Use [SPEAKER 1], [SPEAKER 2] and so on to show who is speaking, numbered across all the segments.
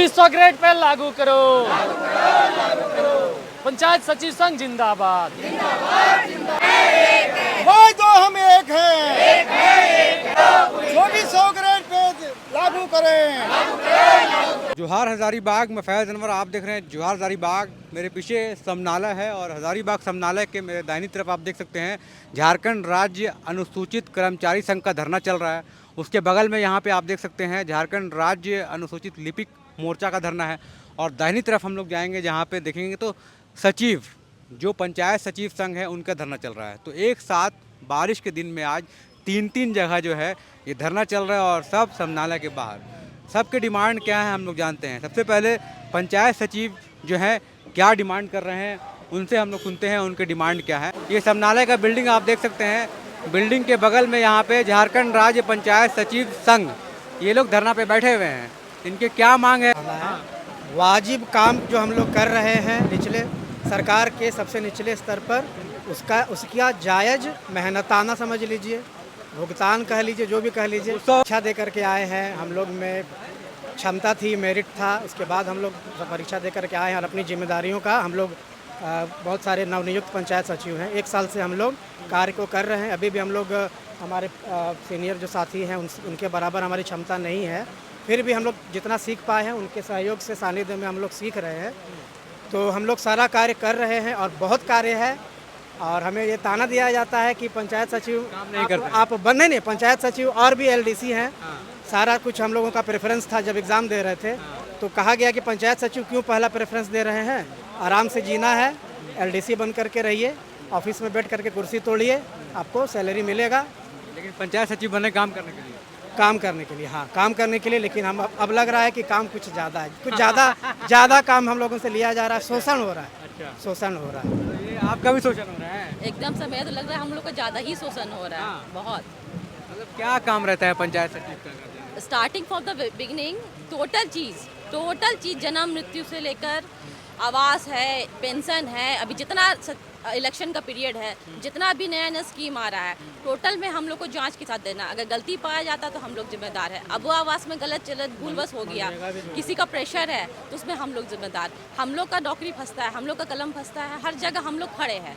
[SPEAKER 1] 100 grade pay लागू करो, पंचायत सचिव संघ जिंदाबाद।
[SPEAKER 2] भाई तो हम एक हैं, 2400 ग्रेड पे लागू करें।
[SPEAKER 3] जोहार हजारीबाग में फैज़ अनवर आप देख रहे हैं। जोहार हजारीबाग, मेरे पीछे समनाला है और हजारीबाग समनाला के मेरे दाहिनी तरफ आप देख सकते हैं झारखंड राज्य अनुसूचित कर्मचारी संघ का धरना चल रहा है। उसके बगल में यहाँ पे आप देख सकते हैं झारखंड राज्य अनुसूचित लिपिक मोर्चा का धरना है। और दाहिनी तरफ हम लोग जाएंगे जहाँ पे देखेंगे तो सचिव, जो पंचायत सचिव संघ है, उनका धरना चल रहा है। तो एक साथ बारिश के दिन में आज तीन जगह जो है ये धरना चल रहा है और सब समनाला के बाहर। सबके डिमांड क्या है हम लोग जानते हैं। सबसे पहले पंचायत सचिव जो है क्या डिमांड कर रहे हैं, उनसे हम लोग सुनते हैं उनके डिमांड क्या है। ये समनाला का बिल्डिंग आप देख सकते हैं, बिल्डिंग के बगल में यहाँ पे झारखंड राज्य पंचायत सचिव संघ, ये लोग धरना पे बैठे हुए हैं। इनके क्या मांग है?
[SPEAKER 2] वाजिब काम जो हम लोग कर रहे हैं निचले सरकार के सबसे निचले स्तर पर, उसका जायज़ मेहनताना समझ लीजिए, भुगतान कह लीजिए, जो भी कह लीजिए, परीक्षा दे करके आए हैं। हम लोग में क्षमता थी, मेरिट था, उसके बाद हम लोग परीक्षा दे करके आए हैं और अपनी जिम्मेदारियों का हम लोग बहुत सारे नवनियुक्त पंचायत सचिव हैं, 1 साल से हम लोग कार्य को कर रहे हैं। अभी भी हम लोग हमारे सीनियर जो साथी हैं उनके बराबर हमारी क्षमता नहीं है, फिर भी हम लोग जितना सीख पाए हैं उनके सहयोग से, सानिध्य में हम लोग सीख रहे हैं। तो हम लोग सारा कार्य कर रहे हैं और बहुत कार्य है। और हमें ये ताना दिया जाता है कि पंचायत सचिव आप बनने नहीं, पंचायत सचिव और भी एलडीसी हैं। सारा कुछ हम लोगों का प्रेफरेंस था जब एग्ज़ाम दे रहे थे, तो कहा गया कि पंचायत सचिव क्यों पहला प्रेफरेंस दे रहे हैं, आराम से जीना है, एलडीसी बन करके रहिए, ऑफिस में बैठ करके कुर्सी तोड़िए, आपको सैलरी मिलेगा।
[SPEAKER 3] लेकिन पंचायत सचिव बने काम करने के लिए,
[SPEAKER 2] हाँ, काम करने के लिए। लेकिन हम अब लग रहा है कि काम कुछ ज़्यादा है, कुछ ज़्यादा काम हम लोगों से लिया जा रहा है, शोषण हो रहा है। अच्छा। शोषण हो रहा है।
[SPEAKER 3] तो ये आपका भी शोषण हो रहा है?
[SPEAKER 4] एकदम समय तो लग रहा है हम लोग का ज़्यादा ही शोषण हो रहा है। बहुत।
[SPEAKER 3] मतलब क्या काम रहता है पंचायत सचिव का?
[SPEAKER 4] Starting from the beginning total चीज़ जन्म मृत्यु से लेकर आवास है, पेंशन है, अभी जितना इलेक्शन का पीरियड है, जितना भी नया स्कीम आ रहा है, टोटल में हम लोग को जांच के साथ देना। अगर गलती पाया जाता तो हम लोग जिम्मेदार है। अब वो आवास में गलत भूलवश हो गया, किसी का प्रेशर है तो उसमें हम लोग जिम्मेदार। हम लोग का नौकरी फंसता है, हम लोग का कलम फंसता है, हर जगह हम लोग खड़े हैं।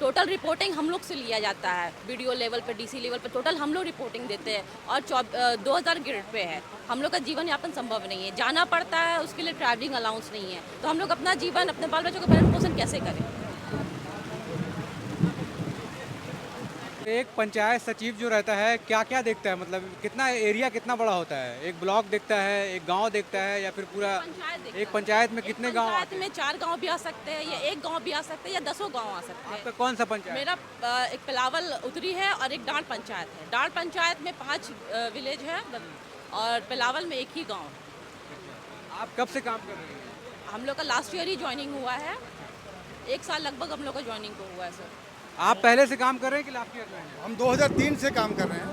[SPEAKER 4] टोटल रिपोर्टिंग हम लोग से लिया जाता है, वीडियो लेवल पर, डीसी लेवल पर, टोटल हम लोग रिपोर्टिंग देते हैं। और 2000 ग्रेड पे है, हम लोग का जीवन यापन संभव नहीं है, जाना पड़ता है, उसके लिए ट्रैवलिंग अलाउंस नहीं है। तो हम लोग अपना जीवन, अपने बाल बच्चों का भरण पोषण कैसे करें?
[SPEAKER 3] एक पंचायत सचिव जो रहता है क्या क्या देखता है, मतलब कितना एरिया कितना बड़ा होता है? एक ब्लॉक देखता है, एक गांव देखता है, या फिर पूरा एक पंचायत में कितने गांव?
[SPEAKER 4] पंचायत में 4 गांव भी आ सकते हैं, या 1 गांव भी आ सकते हैं, या 10 गांव आ सकते हैं।
[SPEAKER 3] आपका कौन सा पंचायत?
[SPEAKER 4] मेरा एक पिलावल उत्तरी है और एक डांड पंचायत है। डांड पंचायत में 5 विलेज है और पिलावल में 1 ही गाँव।
[SPEAKER 3] आप कब से काम कर रहे हैं?
[SPEAKER 4] हम लोग का लास्ट ईयर ही ज्वाइनिंग हुआ है, 1 साल लगभग हम लोग का ज्वाइनिंग को हुआ है सर।
[SPEAKER 3] आप पहले से काम कर रहे हैं कि लास्ट ईयर में?
[SPEAKER 2] हम 2003 से काम कर रहे हैं।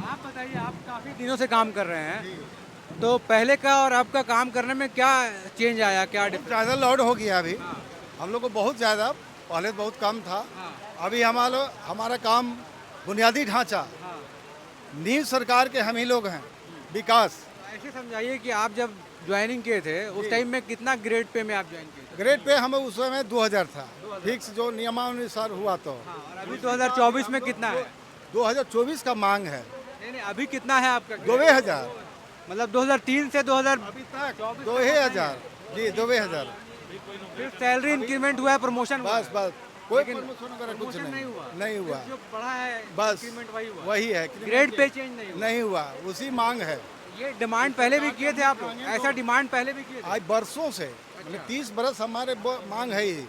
[SPEAKER 3] आप बताइए, आप काफ़ी दिनों से काम कर रहे हैं, तो पहले का और अब का काम करने में क्या चेंज आया, क्या डिफरेंस?
[SPEAKER 2] ज़्यादा लोड हो गया अभी। हम लोग को बहुत ज़्यादा, पहले बहुत कम था। अभी हमारा काम बुनियादी ढांचा, नींव सरकार के हम ही लोग हैं, विकास।
[SPEAKER 3] ऐसे समझाइए कि आप जब ज्वाइनिंग किए थे उस टाइम में कितना ग्रेड पे में आप ज्वाइन किए थे?
[SPEAKER 2] ग्रेड पे हमें उस समय 2000 था, फिक्स जो नियमानुसार हुआ। तो
[SPEAKER 3] और अभी 2024 में कितना है?
[SPEAKER 2] 2024 का मांग है।
[SPEAKER 3] नहीं, अभी कितना है आपका?
[SPEAKER 2] 2000,
[SPEAKER 3] मतलब 2003 से 2000
[SPEAKER 2] अभी तक 2000 जी, 2000।
[SPEAKER 3] फिर सैलरी इंक्रीमेंट हुआ है, प्रमोशन हुआ है?
[SPEAKER 2] बस कोई
[SPEAKER 3] लेकिन
[SPEAKER 2] प्रमोशन वगैरह कुछ
[SPEAKER 3] नहीं हुआ।
[SPEAKER 2] हुआ।
[SPEAKER 3] जो पढ़ा है
[SPEAKER 2] बस
[SPEAKER 3] इंक्रीमेंट वही हुआ,
[SPEAKER 2] वही है,
[SPEAKER 3] ग्रेड पे चेंज नहीं हुआ।
[SPEAKER 2] नहीं हुआ, उसी मांग है।
[SPEAKER 3] ये डिमांड पहले भी किए थे आप लोग? ऐसा डिमांड पहले भी किए थे?
[SPEAKER 2] आज बरसों से, 30 बरस हमारे मांग है ही।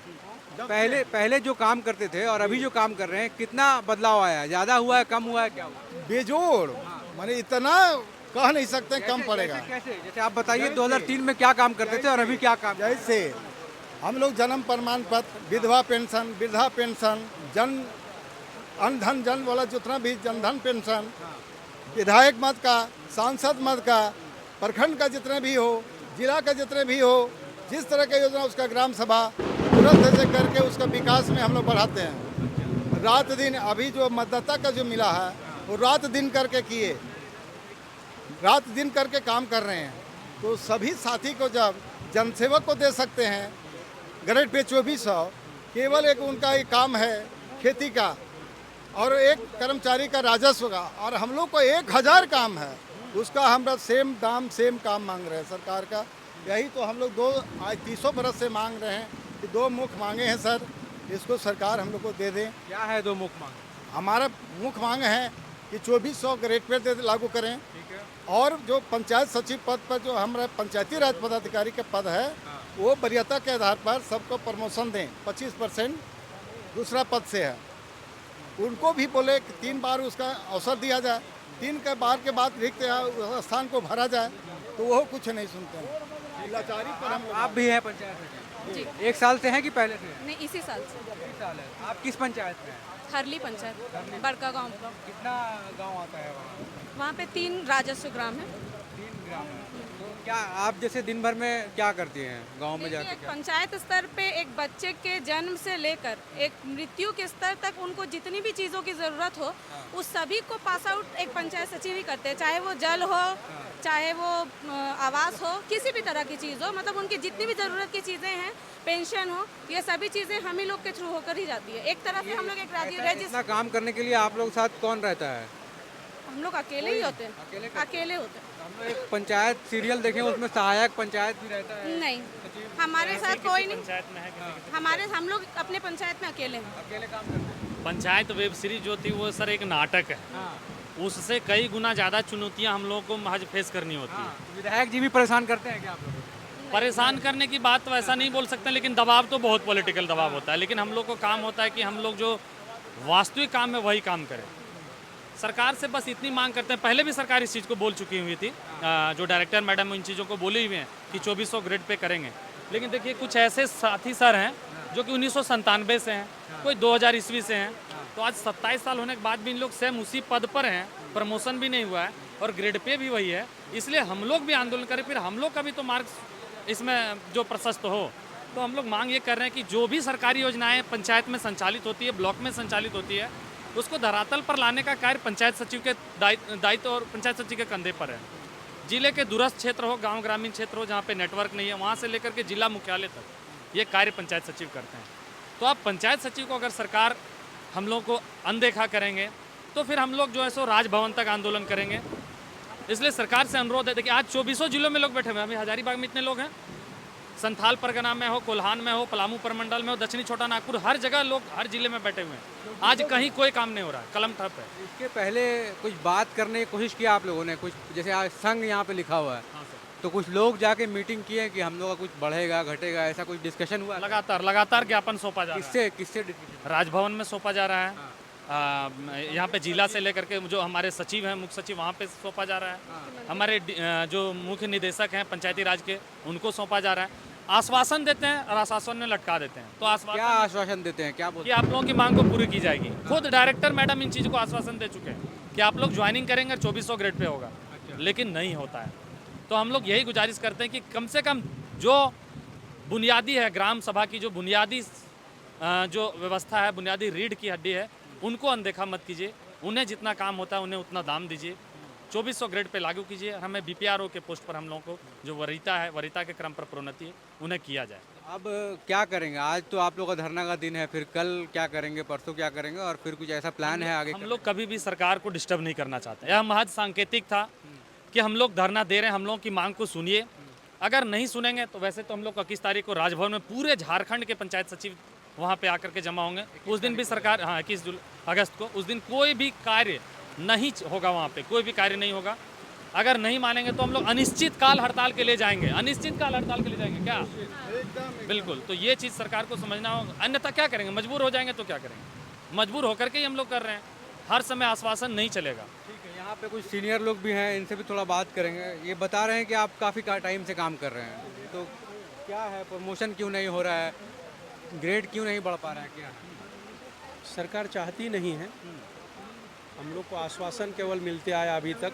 [SPEAKER 3] पहले जो काम करते थे और अभी जो काम कर रहे हैं, कितना बदलाव आया है? ज़्यादा हुआ है, कम हुआ है, क्या हुआ?
[SPEAKER 2] बेजोड़, माने इतना कह नहीं सकते कम पड़ेगा।
[SPEAKER 3] कैसे? जैसे आप बताइए 2003 में क्या काम करते थे और अभी क्या काम?
[SPEAKER 2] जैसे हम लोग जन्म प्रमाण पत्र, विधवा पेंशन, वृद्धा पेंशन, अनधन जन वाला जितना भी जनधन पेंशन, विधायक मत का, सांसद मत का, प्रखंड का जितने भी हो, जिला का जितने भी हो, जिस तरह का योजना उसका ग्राम सभा तुरंत से करके उसका विकास में हम लोग बढ़ाते हैं। रात दिन अभी जो मतदाता का जो मिला है वो रात दिन करके किए, रात दिन करके काम कर रहे हैं।
[SPEAKER 5] तो सभी साथी को जब जनसेवक को दे सकते हैं ग्रेड पे 2400, केवल एक उनका एक काम है खेती का और एक कर्मचारी का राजस्व का, और हम लोग को 1000 काम है उसका हम सेम दाम सेम काम मांग रहे हैं सरकार का। यही तो हम लोग आज 300 बरस से मांग रहे हैं कि 2 मुख्य मांगे हैं सर, इसको सरकार हम लोग को दे दें।
[SPEAKER 3] क्या है 2 मुख्य मांग?
[SPEAKER 5] हमारा मुख्य मांग है कि 2400 ग्रेड पे दे लागू करें, और जो पंचायत सचिव पद पर जो हमारा पंचायती राज पदाधिकारी का पद है वो वरीयता के आधार पर सबको प्रमोशन दें। 25% दूसरा पद से है, उनको भी बोले कि 3 बार उसका अवसर दिया जाए, 3 के बार के बाद रिक्त स्थान को भरा जाए, तो वो कुछ नहीं सुनते हैं। लाचारी पर हम
[SPEAKER 3] आप भी हैं पंचायत सचिव? जी। 1 साल से हैं कि पहले से?
[SPEAKER 6] नहीं, इसी साल से।
[SPEAKER 3] इसी साल है। आप किस पंचायत में हैं?
[SPEAKER 6] हरली पंचायत, बड़का गांव।
[SPEAKER 3] कितना गांव आता है वहाँ?
[SPEAKER 6] वहाँ पे 3 राजस्व ग्राम है।
[SPEAKER 3] 3 ग्राम है। तो क्या आप जैसे दिन भर में क्या करती हैं गांव में जाके?
[SPEAKER 6] एक पंचायत स्तर पे एक बच्चे के जन्म से लेकर एक मृत्यु के स्तर तक उनको जितनी भी चीज़ों की ज़रूरत हो उस सभी को पास आउट एक पंचायत सचिव ही करते हैं, चाहे वो जल हो, चाहे वो आवास हो, किसी भी तरह की चीज़ हो, मतलब उनकी जितनी भी ज़रूरत की चीज़ें हैं, पेंशन हो, ये सभी चीज़ें हम ही लोग के थ्रू होकर ही जाती है। एक तरफ से हम लोग एक
[SPEAKER 3] इतना काम करने के लिए आप लोग साथ कौन रहता है?
[SPEAKER 6] हम लोग अकेले ही होते हैं, अकेले होते हैं।
[SPEAKER 3] हम लोग एक पंचायत सीरियल देखें, उसमें सहायक पंचायत भी रहता है।
[SPEAKER 6] नहीं, हमारे साथ कोई नहीं, हम लोग अपने पंचायत में अकेले हैं,
[SPEAKER 3] अकेले काम करते हैं।
[SPEAKER 1] पंचायत वेब सीरीज जो थी वो सर एक नाटक है, उससे कई गुना ज़्यादा चुनौतियां हम लोगों को महज फेस करनी होती है।
[SPEAKER 3] विधायक जी भी परेशान करते हैं क्या आप लोग?
[SPEAKER 1] परेशान करने की बात तो ऐसा नहीं बोल सकते, लेकिन दबाव तो बहुत पॉलिटिकल दबाव होता है। लेकिन हम लोग को काम होता है कि हम लोग जो वास्तविक काम है वही काम करें। सरकार से बस इतनी मांग करते हैं, पहले भी सरकार इस चीज़ को बोल चुकी हुई थी, जो डायरेक्टर मैडम इन चीज़ों को बोले हुए हैं कि 2400 ग्रेड पे करेंगे। लेकिन देखिए कुछ ऐसे साथी सर हैं जो कि 1997 से हैं, कोई 2000 ईस्वी से हैं, तो आज 27 साल होने के बाद भी इन लोग सेम उसी पद पर हैं, प्रमोशन भी नहीं हुआ है और ग्रेड पे भी वही है। इसलिए हम लोग भी आंदोलन करें, फिर हम लोग का भी तो मार्ग इसमें जो प्रशस्त हो। तो हम लोग मांग ये कर रहे हैं कि जो भी सरकारी योजनाएं पंचायत में संचालित होती है, ब्लॉक में संचालित होती है, उसको धरातल पर लाने का कार्य पंचायत सचिव के दायित्व और पंचायत सचिव के कंधे पर है। जिले के दूरस्थ क्षेत्र हो, गांव ग्रामीण क्षेत्र हो, जहाँ पे नेटवर्क नहीं है, वहाँ से लेकर के जिला मुख्यालय तक ये कार्य पंचायत सचिव करते हैं। तो अब पंचायत सचिव को अगर सरकार हम लोग को अनदेखा करेंगे तो फिर हम लोग जो है सो राजभवन तक आंदोलन करेंगे। इसलिए सरकार से अनुरोध है, देखिए आज 2400 जिलों में लोग बैठे हुए हैं, अभी हजारीबाग में इतने लोग हैं, संथाल परगना में हो, कोल्हान में हो, पलामू परमंडल में हो, दक्षिणी छोटा नागपुर, हर जगह लोग हर जिले में बैठे हुए हैं। आज कहीं कोई काम नहीं हो रहा है, कलम ठप है।
[SPEAKER 3] इसके पहले कुछ बात करने की कोशिश की आप लोगों ने? कुछ जैसे आज संघ यहाँ पे लिखा हुआ है, तो कुछ लोग जाके मीटिंग किए कि हम लोग का कुछ बढ़ेगा घटेगा, ऐसा कुछ डिस्कशन हुआ?
[SPEAKER 1] लगातार ज्ञापन सौंपा जा रहा है।
[SPEAKER 3] किससे डिस्कशन?
[SPEAKER 1] राजभवन में सौंपा जा रहा है, यहाँ पे जिला से लेकर के जो हमारे सचिव हैं, मुख्य सचिव, वहाँ पे सौंपा जा रहा है। हमारे जो मुख्य निदेशक हैं पंचायती राज के, उनको सौंपा जा रहा है। आश्वासन देते हैं और आश्वासन में लटका देते हैं। तो
[SPEAKER 3] क्या आश्वासन देते हैं, क्या बोलते
[SPEAKER 1] हैं कि आप लोगों की मांग को पूरी की जाएगी। खुद डायरेक्टर मैडम इन चीज़ को आश्वासन दे चुके हैं कि आप लोग ज्वाइनिंग करेंगे 2400 ग्रेड पे होगा, लेकिन नहीं होता है। तो हम लोग यही गुजारिश करते हैं कि कम से कम जो बुनियादी है, ग्राम सभा की जो बुनियादी जो व्यवस्था है, बुनियादी रीढ़ की हड्डी है, उनको अनदेखा मत कीजिए। उन्हें जितना काम होता है उन्हें उतना दाम दीजिए। 2400 ग्रेड पे लागू कीजिए। हमें बीपीआरओ के पोस्ट पर हम लोगों को जो वरीयता है, वरीयता के क्रम पर प्रोन्नति है, उन्हें किया जाए।
[SPEAKER 3] अब क्या करेंगे? आज तो आप लोग का धरना का दिन है, फिर कल क्या करेंगे, परसों क्या करेंगे, और फिर कुछ ऐसा प्लान है आगे?
[SPEAKER 1] हम लोग कभी भी सरकार को डिस्टर्ब नहीं करना चाहते। यह महज सांकेतिक था कि हम लोग धरना दे रहे हैं, हम लोगों की मांग को सुनिए। अगर नहीं सुनेंगे तो वैसे तो हम लोग 21 तारीख को राजभवन में पूरे झारखंड के पंचायत सचिव वहाँ पे आकर के जमा होंगे। उस दिन भी सरकार 21 अगस्त को, उस दिन कोई भी कार्य नहीं होगा, वहाँ पे कोई भी कार्य नहीं होगा। अगर नहीं मानेंगे तो हम लोग अनिश्चित काल हड़ताल के लिए जाएंगे। अनिश्चित काल हड़ताल के लिए जाएंगे क्या? बिल्कुल। तो ये चीज़ सरकार को समझना होगा, अन्यथा क्या करेंगे? मजबूर हो जाएंगे तो क्या करेंगे? मजबूर होकर के ही हम लोग कर रहे हैं। हर समय आश्वासन नहीं चलेगा।
[SPEAKER 3] ठीक है, यहाँ पे कुछ सीनियर लोग भी हैं, इनसे भी थोड़ा बात करेंगे। ये बता रहे हैं कि आप काफ़ी टाइम से काम कर रहे हैं, तो क्या है, प्रमोशन क्यों नहीं हो रहा है, ग्रेड क्यों नहीं बढ़ पा रहा है, क्या है?
[SPEAKER 7] सरकार चाहती नहीं है। हम लोग को आश्वासन केवल मिलते आया अभी तक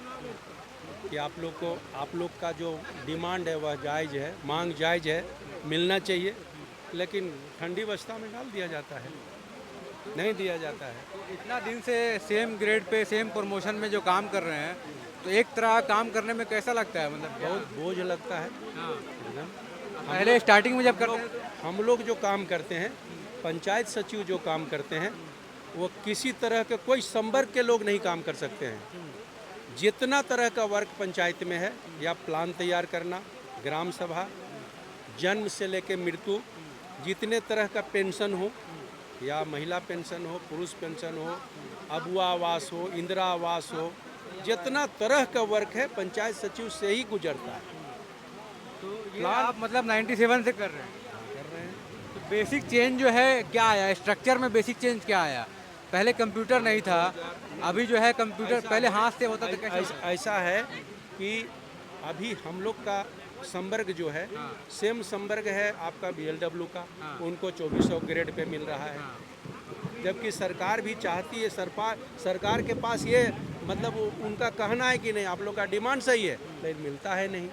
[SPEAKER 7] कि आप लोग का जो डिमांड है वह जायज़ है, मांग जायज़ है, मिलना चाहिए, लेकिन ठंडी अवस्था में डाल दिया जाता है, नहीं दिया जाता है।
[SPEAKER 3] तो इतना दिन से same grade pay same promotion में जो काम कर रहे हैं, तो एक तरह का काम करने में कैसा लगता है, मतलब
[SPEAKER 7] बहुत बोझ लगता है।
[SPEAKER 3] हाँ।
[SPEAKER 7] एकदम
[SPEAKER 3] पहले स्टार्टिंग में जब करते हैं तो
[SPEAKER 7] हम लोग जो काम करते हैं, पंचायत सचिव जो काम करते हैं, वो किसी तरह के कोई संवर्ग के लोग नहीं काम कर सकते हैं। जितना तरह का वर्क पंचायत में है, या प्लान तैयार करना, ग्राम सभा, जन्म से लेकर मृत्यु, जितने तरह का पेंशन हो, या महिला पेंशन हो, पुरुष पेंशन हो, अबुआ आवास हो, इंदिरा आवास हो, जितना तरह का वर्क है पंचायत सचिव से ही गुजरता है।
[SPEAKER 3] तो ये आप मतलब 97 से कर रहे हैं। तो बेसिक चेंज जो है क्या आया, स्ट्रक्चर में बेसिक चेंज क्या आया? पहले कंप्यूटर नहीं था, अभी जो है कंप्यूटर, पहले हाथ से होता था, कैसे?
[SPEAKER 7] ऐसा है कि अभी हम लोग का संवर्ग जो है, सेम संवर्ग है आपका BLW का, उनको 2400 ग्रेड पे मिल रहा है। जबकि सरकार भी चाहती है, सरकार के पास ये मतलब उनका कहना है कि नहीं आप लोग का डिमांड सही है, लेकिन मिलता है नहीं।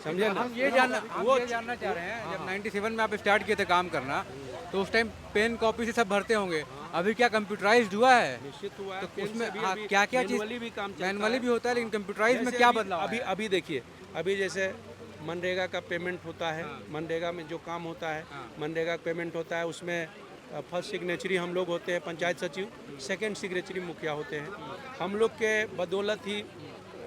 [SPEAKER 7] समझे ना?
[SPEAKER 3] हम ये जानना चाह रहे हैं, जब 97 में आप स्टार्ट किए थे काम करना, तो उस टाइम पेन कॉपी से सब भरते होंगे, अभी क्या कंप्यूटराइज्ड हुआ है?
[SPEAKER 7] निश्चित हुआ है।
[SPEAKER 3] तो
[SPEAKER 7] पेन से
[SPEAKER 3] उसमें
[SPEAKER 7] भी
[SPEAKER 3] हाँ,
[SPEAKER 7] अभी
[SPEAKER 3] क्या-क्या चीज़
[SPEAKER 7] मैनुअली भी काम चलता है।
[SPEAKER 3] मैनुअली भी होता है, लेकिन कंप्यूटराइज में
[SPEAKER 7] जैसे
[SPEAKER 3] क्या
[SPEAKER 7] अभी-
[SPEAKER 3] बदलाव
[SPEAKER 7] अभी
[SPEAKER 3] है?
[SPEAKER 7] अभी देखिए, अभी जैसे मनरेगा का पेमेंट होता है, मनरेगा में जो काम होता है, मनरेगा का पेमेंट होता है, उसमें फर्स्ट सिग्नेचरी हम लोग होते हैं पंचायत सचिव, सेकंड सिग्नेचरी मुखिया होते हैं। हम लोग के बदौलत ही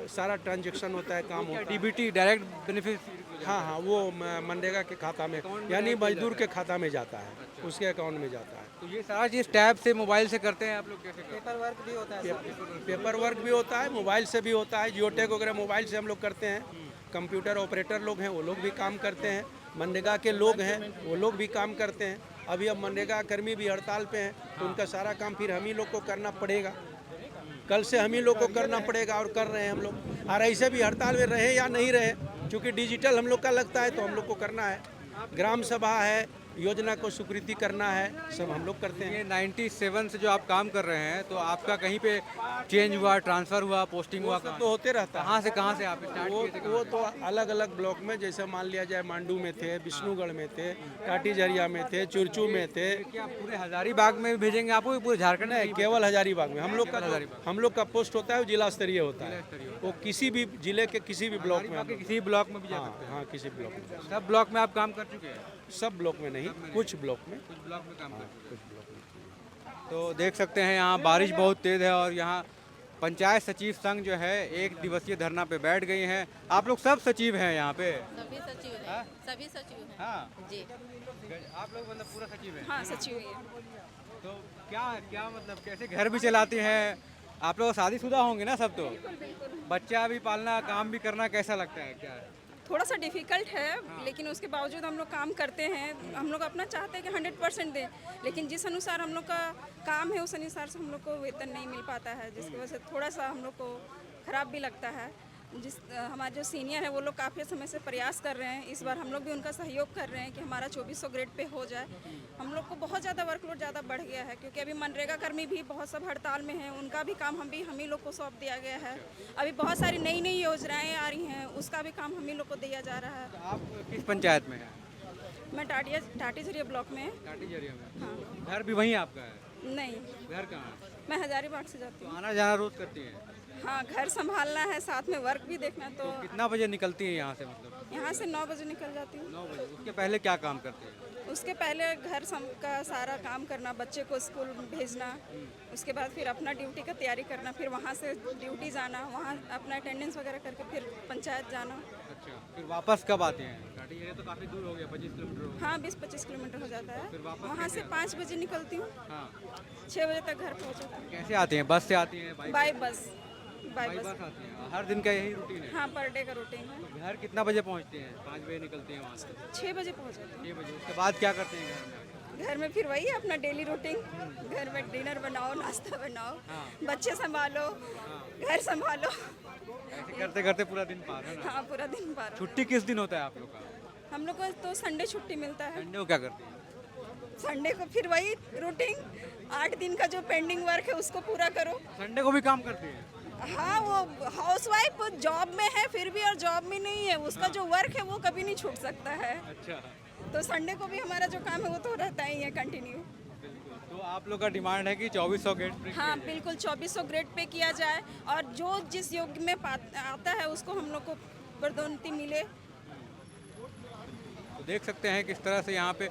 [SPEAKER 7] सारा ट्रांजैक्शन होता है, काम होता है।
[SPEAKER 3] DBT डायरेक्ट बेनिफिट,
[SPEAKER 7] हाँ, वो मनरेगा के खाता में, यानी मजदूर के खाता में जाता है, उसके अकाउंट में जाता है।
[SPEAKER 3] तो ये सारा चीज़ टैब से मोबाइल से करते हैं आप लोग, कैसे करते हैं?
[SPEAKER 7] पेपर वर्क भी होता है, मोबाइल से भी होता है, जियोटेक वगैरह मोबाइल से हम लोग करते हैं। कंप्यूटर ऑपरेटर लोग हैं, वो लोग भी काम करते हैं। मनरेगा के लोग हैं, वो लोग भी काम करते हैं। अभी अब मनरेगा कर्मी भी हड़ताल पे हैं, तो उनका सारा काम फिर हम ही लोग को करना पड़ेगा। कल से हम ही लोग को करना पड़ेगा, और कर रहे हैं हम लोग। और ऐसे भी हड़ताल में रहे या नहीं रहे, क्योंकि डिजिटल हम लोग का लगता है तो हम लोग को करना है। ग्राम सभा है, योजना को स्वीकृति करना है, सब हम लोग करते हैं।
[SPEAKER 3] ये 97 से जो आप काम कर रहे हैं, तो आपका कहीं पे चेंज हुआ, ट्रांसफ़र हुआ, पोस्टिंग हुआ,
[SPEAKER 7] तो होते रहता है।
[SPEAKER 3] कहाँ से आप स्टार्ट किए थे?
[SPEAKER 7] वो तो अलग अलग ब्लॉक में, जैसे मान लिया जाए मांडू में थे, विष्णुगढ़ में थे, टाटी झरिया में थे, चुरचू में थे।
[SPEAKER 3] क्या पूरे हजारीबाग में भी भेजेंगे आपको, पूरे झारखंड
[SPEAKER 7] नहीं,
[SPEAKER 3] में?
[SPEAKER 7] केवल हजारीबाग में हम लोग का पोस्ट होता है, वो जिला स्तरीय होता है। वो किसी भी जिले के किसी भी ब्लॉक में,
[SPEAKER 3] बाकी किसी ब्लॉक में भी जा सकते
[SPEAKER 7] हाँ, किसी ब्लॉक में।
[SPEAKER 3] हैं। सब ब्लॉक में आप काम कर चुके हैं?
[SPEAKER 7] सब ब्लॉक में नहीं, कुछ ब्लॉक में।
[SPEAKER 3] कुछ ब्लॉक में काम कर चुके हैं। तो देख सकते हैं यहाँ बारिश बहुत तेज़ है, और यहाँ पंचायत सचिव संघ जो है 1 दिवसीय धरना पे बैठ गई हैं। आप लोग सब सचिव हैं यहाँ पे?
[SPEAKER 4] सभी सचिव हैं, सभी सचिव हैं
[SPEAKER 3] हाँ,
[SPEAKER 4] जी।
[SPEAKER 3] आप लोग मतलब पूरा सचिव हैं?
[SPEAKER 6] हाँ सचिव ही है।
[SPEAKER 3] तो क्या मतलब कैसे घर भी चलाते हैं आप लोग? शादीशुदा होंगे ना सब? तो बच्चा भी पालना, काम भी करना कैसा लगता है, क्या है?
[SPEAKER 6] थोड़ा सा डिफ़िकल्ट है, लेकिन उसके बावजूद हम लोग काम करते हैं। हम लोग अपना चाहते हैं कि 100% दें, लेकिन जिस अनुसार हम लोग का काम है उस अनुसार से हम लोग को वेतन नहीं मिल पाता है, जिसकी वजह से थोड़ा सा हम लोग को ख़राब भी लगता है। हमारे जो सीनियर है वो लोग काफ़ी समय से प्रयास कर रहे हैं, इस बार हम लोग भी उनका सहयोग कर रहे हैं कि हमारा 2400 ग्रेड पे हो जाए। हम लोग को बहुत ज़्यादा वर्कलोड ज़्यादा बढ़ गया है, क्योंकि अभी मनरेगा कर्मी भी बहुत सब हड़ताल में हैं, उनका भी काम हम ही लोग को सौंप दिया गया है। अभी बहुत सारी नई नई योजनाएँ आ रही हैं, उसका भी काम हम ही लोग को दिया जा रहा है।
[SPEAKER 3] आप किस पंचायत में हैं?
[SPEAKER 6] मैं टाटी झरिया ब्लॉक में।
[SPEAKER 3] टाटी झरिया में।
[SPEAKER 6] हाँ।
[SPEAKER 3] घर भी वहीं आपका है?
[SPEAKER 6] नहीं,
[SPEAKER 3] घर कहाँ है?
[SPEAKER 6] मैं हजारीबाग से जाती हूँ।
[SPEAKER 3] आना जाना रोज करती हैं?
[SPEAKER 6] हाँ, घर संभालना है, साथ में वर्क भी देखना, तो
[SPEAKER 3] कितना बजे निकलती हैं यहाँ से? मतलब
[SPEAKER 6] यहाँ से 9 बजे निकल जाती हूँ।
[SPEAKER 3] 9 बजे। उसके पहले क्या काम करते हैं?
[SPEAKER 6] उसके पहले घर का सारा काम करना, बच्चे को स्कूल भेजना, उसके बाद फिर अपना ड्यूटी का तैयारी करना, फिर वहाँ से ड्यूटी जाना, वहाँ अपना अटेंडेंस वगैरह करके फिर पंचायत जाना।
[SPEAKER 3] अच्छा, फिर वापस कब आते हैं? टाटी झरिया तो काफ़ी दूर हो गया, 25 किलोमीटर हो गया।
[SPEAKER 6] हाँ, 20-25 किलोमीटर हो जाता है।
[SPEAKER 3] फिर वापस
[SPEAKER 6] वहाँ से 5 बजे निकलती हूँ,
[SPEAKER 3] हाँ।
[SPEAKER 6] 6 बजे तक घर पहुँच जाती हूँ।
[SPEAKER 3] कैसे आती हैं? बस से आती हैं?
[SPEAKER 6] By bus.
[SPEAKER 3] बाई बस आती हैं? हर दिन का यही रूटीन है?
[SPEAKER 6] हाँ, पर डे का रूटीन है।
[SPEAKER 3] घर कितना बजे पहुँचते हैं? 5 बजे निकलते हैं वहाँ से?
[SPEAKER 6] 6 बजे पहुँच जाती हूँ।
[SPEAKER 3] 6 बजे। उसके बाद क्या करते हैं घर में?
[SPEAKER 6] घर में फिर वही अपना डेली रूटीन, घर में डिनर बनाओ, नाश्ता बनाओ, बच्चे संभालो, घर संभालो,
[SPEAKER 3] ऐसे करते करते पूरा दिन पार है ना?
[SPEAKER 6] हाँ पूरा दिन पार।
[SPEAKER 3] छुट्टी किस दिन होता है आप लोग का?
[SPEAKER 6] हम लोग को तो संडे छुट्टी मिलता है।
[SPEAKER 3] संडे को क्या करते हैं?
[SPEAKER 6] संडे को फिर वही रूटीन, 8 दिन का जो पेंडिंग वर्क है उसको पूरा करो।
[SPEAKER 3] संडे को भी काम करते हैं?
[SPEAKER 6] हाँ, वो हाउसवाइफ जॉब में है फिर भी, और जॉब में नहीं है, उसका जो वर्क है वो कभी नहीं छूट सकता है।
[SPEAKER 3] अच्छा,
[SPEAKER 6] तो संडे को भी हमारा जो काम है वो तो रहता ही है कंटिन्यू।
[SPEAKER 3] तो आप लोग का डिमांड है कि 2400 ग्रेड पे
[SPEAKER 8] हाँ बिल्कुल 2400 ग्रेड पे किया जाए और जो जिस योग्य में आता है उसको हम लोग को पदोन्नति मिले।
[SPEAKER 3] तो देख सकते हैं किस तरह से यहाँ पे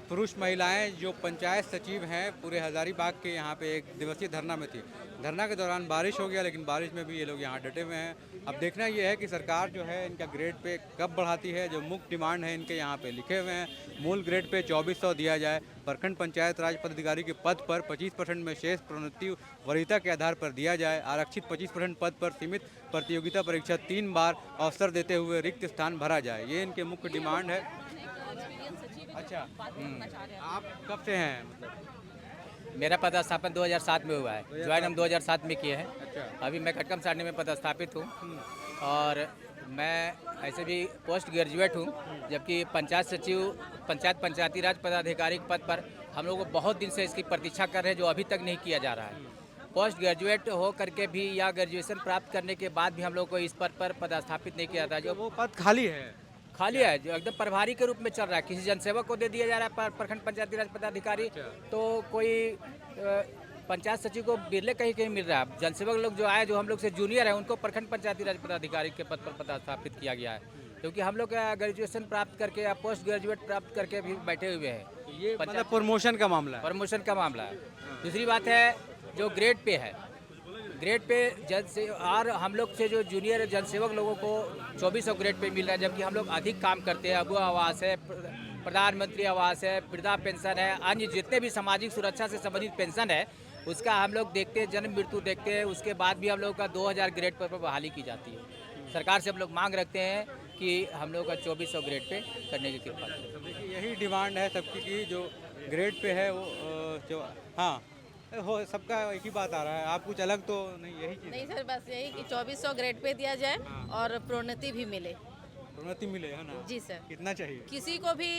[SPEAKER 3] पुरुष महिलाएं जो पंचायत सचिव हैं पूरे हजारीबाग के यहाँ पे एक दिवसीय धरना में थी। धरना के दौरान बारिश हो गया, लेकिन बारिश में भी ये लोग यहाँ डटे हुए हैं। अब देखना ये है कि सरकार जो है इनका ग्रेड पे कब बढ़ाती है। जो मुख्य डिमांड है इनके यहाँ पे लिखे हुए हैं, मूल ग्रेड पे 2400 दिया जाए, प्रखंड पंचायत राज पदाधिकारी के पद पर 25% में शेष प्रोन्नति वरीयता के आधार पर दिया जाए, आरक्षित 25% पद पर सीमित प्रतियोगिता परीक्षा 3 बार अवसर देते हुए रिक्त स्थान भरा जाए। ये इनके मुख्य डिमांड है। अच्छा, आप कब से हैं? मतलब
[SPEAKER 9] मेरा पदस्थापन 2007 में हुआ है। ज्वाइन हम 2007 में किए हैं।
[SPEAKER 3] अच्छा।
[SPEAKER 9] अभी मैं कटकम सारणी में पदस्थापित हूँ और मैं ऐसे भी पोस्ट ग्रेजुएट हूँ, जबकि पंचायत सचिव पंचायती राज पदाधिकारी के पद पर हम लोग बहुत दिन से इसकी प्रतीक्षा कर रहे हैं, जो अभी तक नहीं किया जा रहा है। पोस्ट ग्रेजुएट हो करके भी या ग्रेजुएशन प्राप्त करने के बाद भी हम लोग को इस पद पर पदस्थापित नहीं किया जाता। जो
[SPEAKER 3] वो पद खाली है
[SPEAKER 9] जो एकदम प्रभारी के रूप में चल रहा है, किसी जनसेवक को दे दिया जा रहा है प्रखंड पंचायती राज पदाधिकारी, तो कोई पंचायत सचिव को बिरले कहीं कहीं मिल रहा है। जनसेवक लोग जो आए, जो हम लोग से जूनियर है, उनको प्रखंड पंचायती राज पदाधिकारी के पद पर पदस्थापित किया गया है, क्योंकि हम लोग ग्रेजुएशन प्राप्त करके या पोस्ट ग्रेजुएट प्राप्त करके भी बैठे हुए हैं।
[SPEAKER 3] ये मतलब प्रमोशन का मामला है।
[SPEAKER 9] प्रमोशन का मामला है। दूसरी बात है जो ग्रेड पे है, ग्रेड पे से और हम लोग से जो जूनियर जनसेवक लोगों को 2400 ग्रेड पे मिल रहा है, जबकि हम लोग अधिक काम करते हैं। अबुआ आवास है, प्रधानमंत्री आवास है, वृद्धा पेंशन है, अन्य जितने भी सामाजिक सुरक्षा से संबंधित पेंशन है उसका हम लोग देखते हैं, जन्म मृत्यु देखते हैं। उसके बाद भी हम लोग का 2000 ग्रेड पर बहाली की जाती है। सरकार से हम लोग मांग रखते हैं कि हम लोग का 2400 ग्रेड पे करने की कृपा करें।
[SPEAKER 3] तो देखिए यही डिमांड है सबकी की जो ग्रेड पे है वो जो हाँ हो सबका एक ही बात आ रहा है। आप कुछ अलग तो नहीं, यही चीज़
[SPEAKER 4] नहीं सर, बस यही कि 2400 ग्रेड पे दिया जाए और प्रोन्नति भी मिले।
[SPEAKER 3] प्रोन्नति मिले, है ना?
[SPEAKER 4] जी सर।
[SPEAKER 3] कितना चाहिए?
[SPEAKER 4] किसी को भी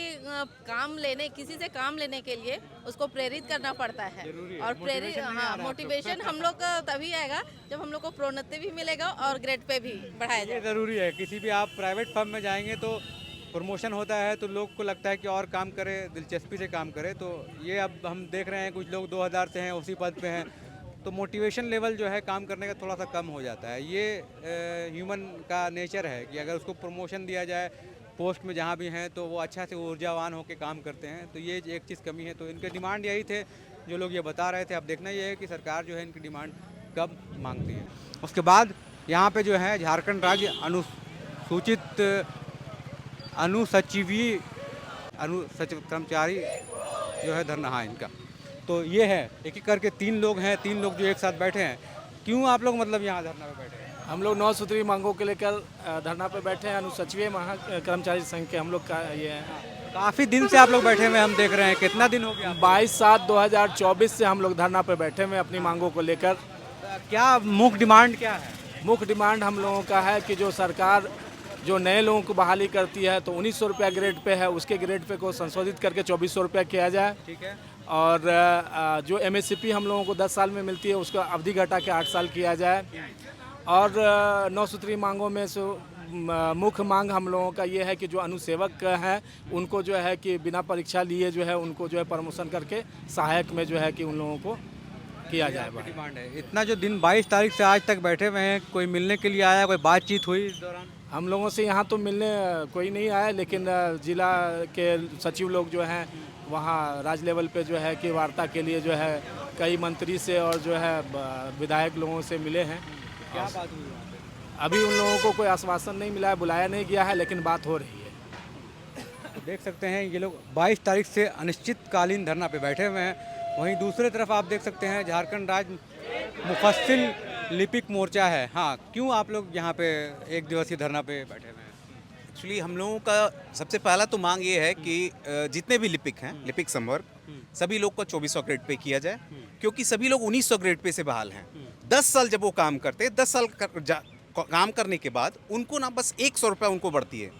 [SPEAKER 4] किसी से काम लेने के लिए उसको प्रेरित करना पड़ता है।
[SPEAKER 3] जरूरी है।
[SPEAKER 4] और प्रेरित
[SPEAKER 3] Motivation नहीं आ
[SPEAKER 4] हाँ
[SPEAKER 3] रहा
[SPEAKER 4] मोटिवेशन हम लोग का तभी आएगा जब हम लोग को प्रोन्नति भी मिलेगा और ग्रेड पे भी बढ़ाया
[SPEAKER 3] ये
[SPEAKER 4] जाएगा।
[SPEAKER 3] ज़रूरी है। किसी भी आप प्राइवेट फर्म में जाएंगे तो प्रमोशन होता है तो लोग को लगता है कि और काम करे, दिलचस्पी से काम करे। तो ये अब हम देख रहे हैं कुछ लोग 2000 से हैं, उसी पद पे हैं, तो मोटिवेशन लेवल जो है काम करने का थोड़ा सा कम हो जाता है। ये ह्यूमन का नेचर है कि अगर उसको प्रमोशन दिया जाए पोस्ट में जहाँ भी हैं तो वो अच्छा से ऊर्जावान होकर काम करते हैं। तो ये एक चीज़ कमी है। तो इनके डिमांड यही थे जो लोग ये बता रहे थे। अब देखना ये है कि सरकार जो है इनकी डिमांड कब मांगती है। उसके बाद यहाँ पे जो है झारखंड राज्य अनुसूचित अनुसचिवीय कर्मचारी जो है धरना, हाँ इनका तो ये है। एक एक करके 3 लोग हैं, 3 लोग जो एक साथ बैठे हैं। क्यों आप लोग मतलब यहाँ धरना पे बैठे हैं?
[SPEAKER 10] हम लोग 9 सूत्री मांगों को लेकर धरना पे बैठे हैं। अनुसचिवीय कर्मचारी संघ के हम लोग का ये है।
[SPEAKER 3] काफ़ी दिन से आप लोग बैठे हुए हम देख रहे हैं। कितना दिन हो गया?
[SPEAKER 10] 22/7/2024 से हम लोग धरना पे बैठे हुए अपनी मांगों को लेकर।
[SPEAKER 3] क्या मुख्य डिमांड क्या है?
[SPEAKER 10] मुख्य डिमांड हम लोगों का है कि जो सरकार जो नए लोगों को बहाली करती है तो 1900 रुपया ग्रेड पे है, उसके ग्रेड पे को संशोधित करके 2400 रुपया किया जाए।
[SPEAKER 3] ठीक है।
[SPEAKER 10] और जो MSCP हम लोगों को 10 साल में मिलती है उसका अवधि घटा के 8 साल किया जाए। और 9 सूत्री मांगों में से मुख्य मांग हम लोगों का ये है कि जो अनुसेवक हैं उनको जो है कि बिना परीक्षा लिए जो है उनको जो है प्रमोशन करके सहायक में जो है कि उन लोगों को किया जाए।
[SPEAKER 3] डिमांड है। इतना जो दिन 22 तारीख से आज तक बैठे हुए हैं, कोई मिलने के लिए आया, कोई बातचीत हुई इस दौरान?
[SPEAKER 10] हम लोगों से यहाँ तो मिलने कोई नहीं आया, लेकिन जिला के सचिव लोग जो हैं वहाँ राज्य लेवल पे जो है कि वार्ता के लिए जो है कई मंत्री से और जो है विधायक लोगों से मिले हैं।
[SPEAKER 3] क्या बात हुई वहाँ पे?
[SPEAKER 10] अभी उन लोगों को कोई आश्वासन नहीं मिला है, बुलाया नहीं गया है, लेकिन बात हो रही है।
[SPEAKER 3] तो देख सकते हैं ये लोग 22 तारीख से अनिश्चितकालीन धरना पे बैठे हुए हैं। वहीं दूसरी तरफ आप देख सकते हैं झारखंड राज्य मुफस्सिल लिपिक मोर्चा है। हाँ, क्यों आप लोग यहाँ पे एक दिवसीय धरना पे बैठे हुए हैं?
[SPEAKER 11] एक्चुअली हम लोगों का सबसे पहला तो मांग ये है कि जितने भी लिपिक हैं, लिपिक संवर्ग, सभी लोग को 2400 ग्रेड पे किया जाए, क्योंकि सभी लोग 1900 ग्रेड पे से बहाल हैं। 10 साल जब वो काम करते हैं, 10 साल काम करने के बाद उनको ना बस 100 रुपये उनको बढ़ती है।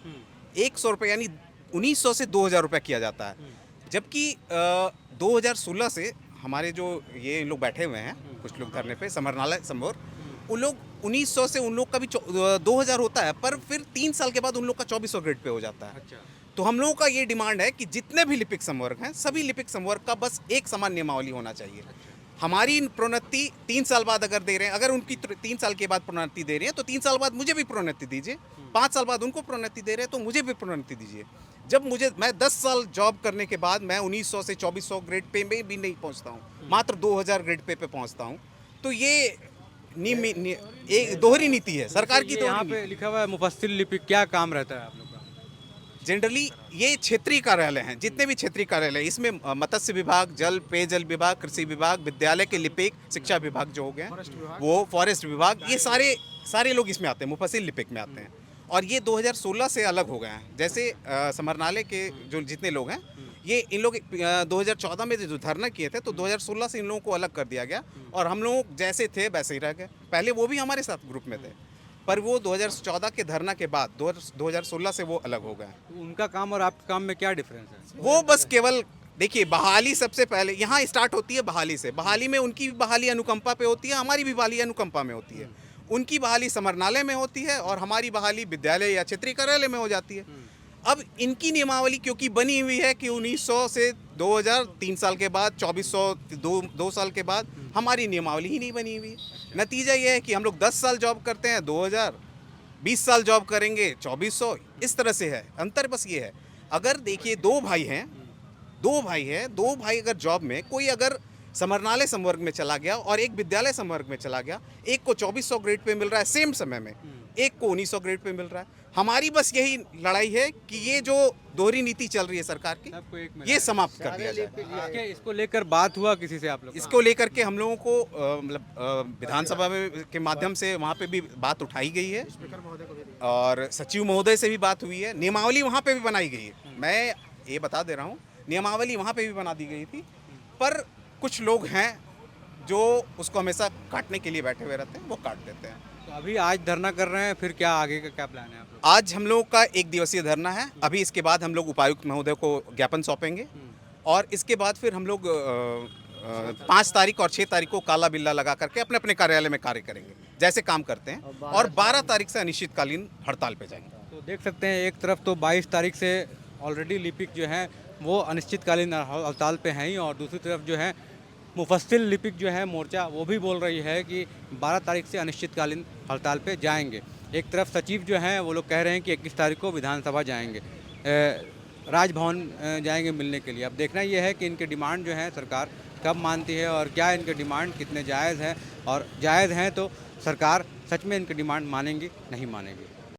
[SPEAKER 11] 100 रुपये यानी 1900 से 2000 रुपये किया जाता है। जबकि 2016 से हमारे जो ये लोग बैठे हुए हैं, कुछ लोग धरने पे समरनालय संभोर, उन लोग 1900 से उन लोग का भी 2000 होता है, पर फिर 3 साल के बाद उन लोग का 2400 ग्रेड पे हो जाता है। तो हम लोगों का ये डिमांड है कि जितने भी लिपिक संवर्ग हैं, सभी लिपिक संवर्ग का बस एक समान नियमावली होना चाहिए। हमारी प्रोन्नति 3 साल बाद अगर दे रहे हैं, अगर उनकी 3 साल के बाद प्रोन्नति दे रहे हैं तो 3 साल बाद मुझे भी प्रोन्नति दीजिए। 5 साल बाद उनको प्रोन्नति दे रहे हैं तो मुझे भी प्रोन्नति दीजिए। जब मैं 10 साल जॉब करने के बाद मैं 1900 से 2400 ग्रेड पे में भी नहीं पहुंचता हूँ, मात्र 2000 ग्रेड पे पहुंचता हूँ, तो ये एक दोहरी नीति है सरकार की।
[SPEAKER 3] यहाँ पे लिखा हुआ है मुफस्सिल लिपिक, क्या काम रहता है आप लोग का?
[SPEAKER 11] जनरली ये क्षेत्रीय कार्यालय हैं, जितने भी क्षेत्रीय कार्यालय, इसमें मत्स्य विभाग, जल पेयजल विभाग, कृषि विभाग, विद्यालय के लिपिक, शिक्षा विभाग जो हो गए, वो फॉरेस्ट विभाग, ये सारे लोग इसमें आते हैं, मुफस्सिल लिपिक में आते हैं। और ये 2016 से अलग हो गए हैं। जैसे समरनालय के जो जितने लोग हैं, ये इन लोग 2014 में जो धरना किए थे तो 2016 से इन लोगों को अलग कर दिया गया और हम लोग जैसे थे वैसे ही रह गए। पहले वो भी हमारे साथ ग्रुप में थे, पर वो 2014 के धरना के बाद 2016 से वो अलग हो गए।
[SPEAKER 3] तो उनका काम और आपके काम में क्या डिफरेंस है?
[SPEAKER 11] वो बस केवल देखिए, बहाली सबसे पहले यहाँ स्टार्ट होती है बहाली से। बहाली में उनकी बहाली अनुकंपा पे होती है, हमारी भी बहाली अनुकंपा में होती है। उनकी बहाली समरनालय में होती है और हमारी बहाली विद्यालय या क्षेत्रीय कार्यालय में हो जाती है। अब इनकी नियमावली क्योंकि बनी हुई है कि 1900 से 2000 3 साल के बाद, 2400 2 साल के बाद, हमारी नियमावली ही नहीं बनी हुई है। नतीजा ये है कि हम लोग 10 साल जॉब करते हैं 2000, 20 साल जॉब करेंगे 2400, इस तरह से है। अंतर बस ये है, अगर देखिए दो भाई अगर जॉब में, कोई अगर समरनालय संवर्ग में चला गया और एक विद्यालय संवर्ग में चला गया, एक को 2400 ग्रेड पे मिल रहा है सेम समय में, एक को 1900 ग्रेड पे मिल रहा है। हमारी बस यही लड़ाई है कि ये जो दोहरी नीति चल रही है सरकार की, ये समाप्त कर दिया जाए।
[SPEAKER 3] इसको लेकर बात हुआ किसी से आप लोग?
[SPEAKER 11] इसको लेकर के हम लोगों को मतलब विधानसभा में के माध्यम से वहाँ पे भी बात उठाई गई है और सचिव महोदय से भी बात हुई है। नियमावली वहाँ पे भी बनाई गई है। मैं ये बता दे रहा हूँ, नियमावली वहाँ पे भी बना दी गई थी, पर कुछ लोग हैं जो उसको हमेशा काटने के लिए बैठे हुए रहते हैं, वो काट देते हैं।
[SPEAKER 3] तो अभी आज धरना कर रहे हैं, फिर क्या आगे का क्या प्लान है आप लोग?
[SPEAKER 11] आज हम लोगों का 1 दिवसीय धरना है। अभी इसके बाद हम लोग उपायुक्त महोदय को ज्ञापन सौंपेंगे और इसके बाद फिर हम लोग 5 तारीख और 6 तारीख को काला बिल्ला लगा करके अपने अपने कार्यालय में कार्य करेंगे जैसे काम करते हैं, और 12 तारीख से अनिश्चितकालीन हड़ताल पे जाएंगे।
[SPEAKER 3] तो देख सकते हैं, एक तरफ तो 22 तारीख से ऑलरेडी लिपिक जो हैं वो अनिश्चितकालीन हड़ताल पे हैं ही, और दूसरी तरफ जो है मुफस्सिल लिपिक जो है मोर्चा, वो भी बोल रही है कि 12 तारीख से अनिश्चितकालीन हड़ताल पे जाएंगे। एक तरफ सचिव जो हैं वो लोग कह रहे हैं कि 21 तारीख को विधानसभा जाएंगे, राजभवन जाएंगे मिलने के लिए। अब देखना ये है कि इनके डिमांड जो है सरकार कब मानती है और क्या इनके डिमांड कितने जायज़ हैं, और जायज़ हैं तो सरकार सच में इनके डिमांड मानेंगी नहीं मानेंगी।